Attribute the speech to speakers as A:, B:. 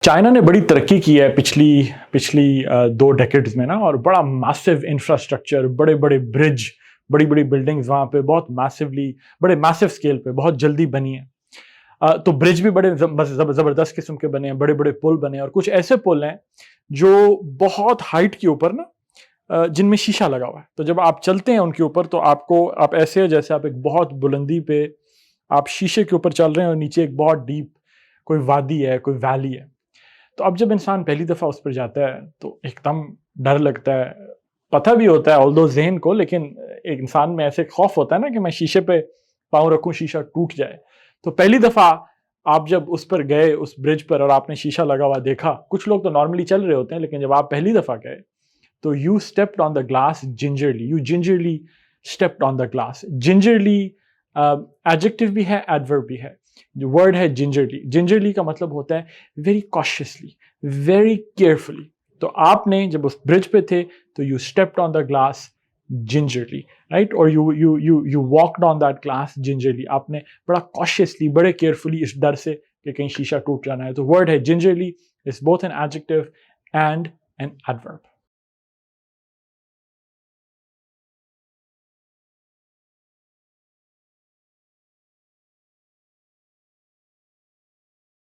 A: China ने बड़ी तरक्की की है पिछली 2 डेकेड्स में ना, और बड़ा मैसिव इंफ्रास्ट्रक्चर, बड़े बड़े ब्रिज, बड़ी बड़ी बिल्डिंग्स वहाँ पे बहुत मैसिवली, बड़े मैसिव स्केल पे बहुत जल्दी बनी है। तो ब्रिज भी बड़े जबरदस्त किस्म के बने हैं, बड़े बड़े पुल बने हैं, और कुछ ऐसे पुल हैं जो बहुत हाइट के ऊपर ना, जिनमें शीशा लगा हुआ है। तो जब आप चलते हैं उनके ऊपर तो आप ऐसे है जैसे आप एक बहुत बुलंदी पे आप शीशे के ऊपर चल रहे हैं और नीचे एक बहुत डीप कोई वादी है, कोई वैली है। तो अब जब इंसान पहली दफ़ा उस पर जाता है तो एकदम डर लगता है, पता भी होता है ऑल्दो ज़हन को, लेकिन एक इंसान में ऐसे खौफ होता है ना कि मैं शीशे पे पाँव रखूं, शीशा टूट जाए। तो पहली दफ़ा आप जब उस पर गए, उस ब्रिज पर, और आपने शीशा लगा हुआ देखा, कुछ लोग तो नॉर्मली चल रहे होते हैं, लेकिन जब आप पहली दफ़ा गए तो you stepped on the glass gingerly, you gingerly stepped on the glass. Gingerly adjective भी है, एडवर्ब भी है। जो वर्ड है जिंजरली, जिंजरली का मतलब होता है वेरी कॉशियसली, वेरी केयरफुली। तो आपने जब उस ब्रिज पे थे तो you stepped on the glass gingerly, right? Or you walked on that glass gingerly. आपने बड़ा cautiously, बड़े carefully, इस डर से कि कहीं शीशा टूट जाना है। तो word है gingerly is both an adjective and an adverb.